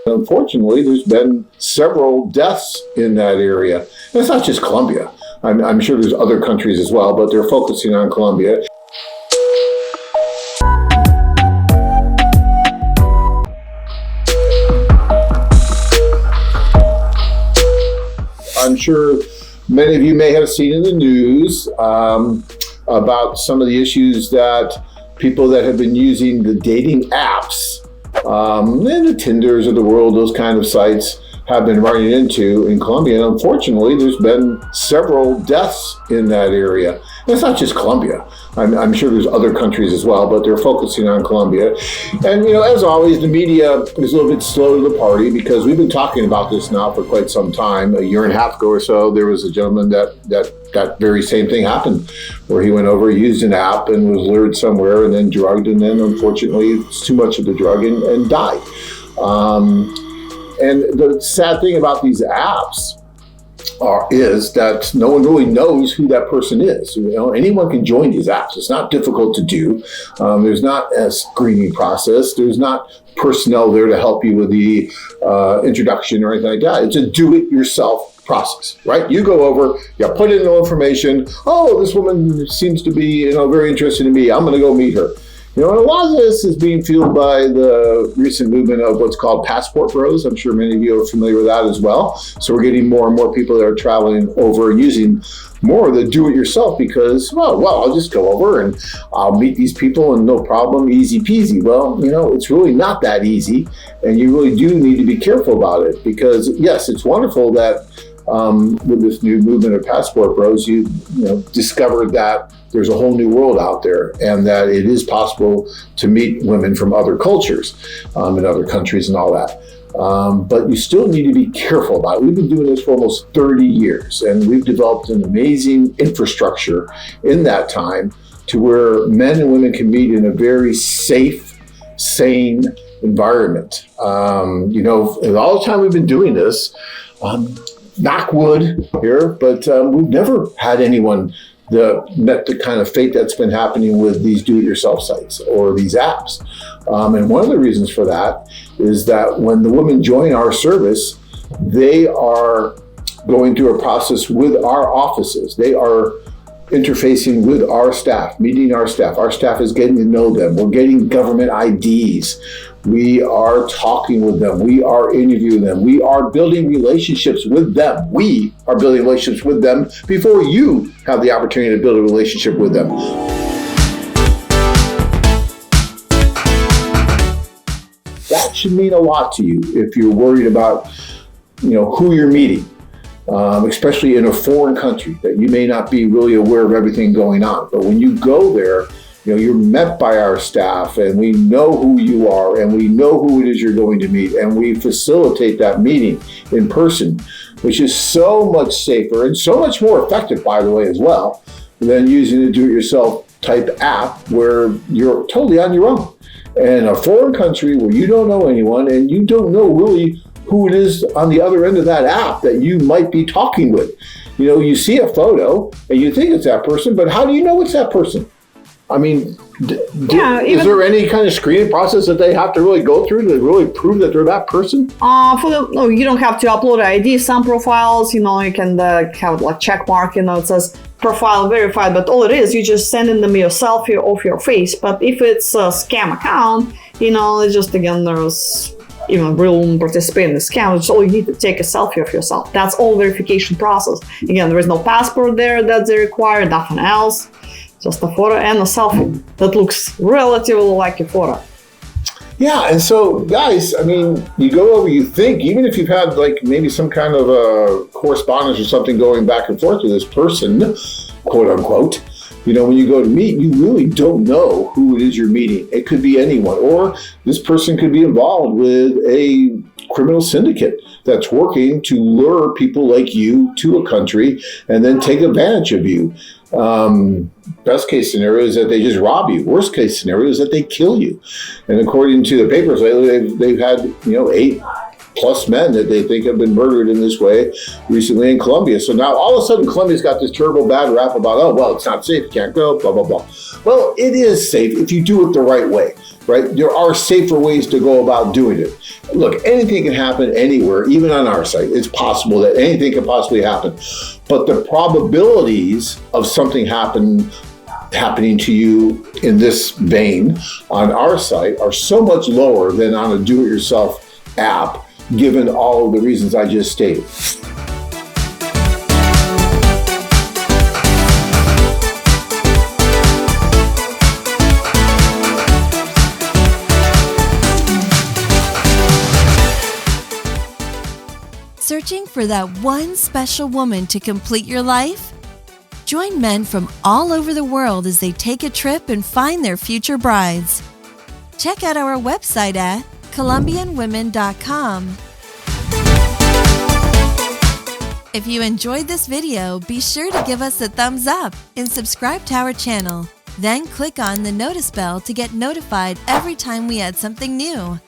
Unfortunately, there's been several deaths in that area. And it's not just Colombia. I'm sure there's other countries as well, but they're focusing on Colombia. I'm sure many of you may have seen in the news about some of the issues that people that have been using the dating apps and the Tinders of the world, those kind of sites, have been running into in Colombia. And unfortunately, there's been several deaths in that area. And it's not just Colombia. I'm sure there's other countries as well, but they're focusing on Colombia. And, as always, the media is a little bit slow to the party because we've been talking about this now for quite some time. A year and a half ago or so, there was a gentleman that very same thing happened, where he went over, used an app, and was lured somewhere and then drugged, and then unfortunately it's too much of the drug and died. And the sad thing about these apps is that no one really knows who that person is. Anyone can join these apps. It's not difficult to do. There's not a screening process. There's not personnel there to help you with the introduction or anything like that. It's a do-it-yourself process, right? You go over, you put in the information. Oh, this woman seems to be, very interested in me. I'm going to go meet her. And a lot of this is being fueled by the recent movement of what's called passport bros. I'm sure many of you are familiar with that as well. So we're getting more and more people that are traveling over using more of the do-it-yourself because, well, I'll just go over and I'll meet these people and no problem, easy peasy. Well, it's really not that easy, and you really do need to be careful about it because, yes, it's wonderful that with this new movement of passport bros, you discovered that there's a whole new world out there and that it is possible to meet women from other cultures in other countries and all that. But you still need to be careful about it. We've been doing this for almost 30 years, and we've developed an amazing infrastructure in that time to where men and women can meet in a very safe, sane environment. All the time we've been doing this, knock wood here, but we've never had anyone that met the kind of fate that's been happening with these do-it-yourself sites or these apps. And one of the reasons for that is that when the women join our service, they are going through a process with our offices. They are interfacing with our staff, meeting our staff. Our staff is getting to know them. We're getting government IDs. We are talking with them. We are interviewing them. We are building relationships with them. We are building relationships with them before you have the opportunity to build a relationship with them. That should mean a lot to you if you're worried about, who you're meeting, especially in a foreign country that you may not be really aware of everything going on. But when you go there, you're met by our staff, and we know who you are, and we know who it is you're going to meet, and we facilitate that meeting in person, which is so much safer and so much more effective, by the way, as well, than using a do-it-yourself type app where you're totally on your own. In a foreign country where you don't know anyone and you don't know really who it is on the other end of that app that you might be talking with. You see a photo and you think it's that person, but how do you know it's that person? I mean, is there any kind of screening process that they have to really go through to really prove that they're that person? No, you don't have to upload ID. Some profiles, you can have like check mark, it says profile verified, but all it is, you just sending them your selfie of your face. But if it's a scam account, it's just, again, there's real participate in the scam. It's all you need to take a selfie of yourself. That's all verification process. Again, there is no passport there that they require, nothing else. Just a photo and a selfie that looks relatively like a photo. Yeah, and so, guys, you go over, you think, even if you've had maybe some kind of a correspondence or something going back and forth with this person, quote unquote, when you go to meet, you really don't know who it is you're meeting. It could be anyone, or this person could be involved with a criminal syndicate that's working to lure people like you to a country and then take advantage of you. Best case scenario is that they just rob you. Worst case scenario is that they kill you. And according to the papers lately, they've had 8 plus men that they think have been murdered in this way recently in Colombia. So now all of a sudden Colombia's got this terrible bad rap about, oh, well, it's not safe, you can't go, blah, blah, blah. Well, it is safe if you do it the right way, right? There are safer ways to go about doing it. Look, anything can happen anywhere, even on our site. It's possible that anything can possibly happen. But the probabilities of something happening to you in this vein on our site are so much lower than on a do-it-yourself app, given all of the reasons I just stated. Searching for that one special woman to complete your life? Join men from all over the world as they take a trip and find their future brides. Check out our website at colombianwomen.com. If you enjoyed this video, be sure to give us a thumbs up and subscribe to our channel. Then click on the notice bell to get notified every time we add something new.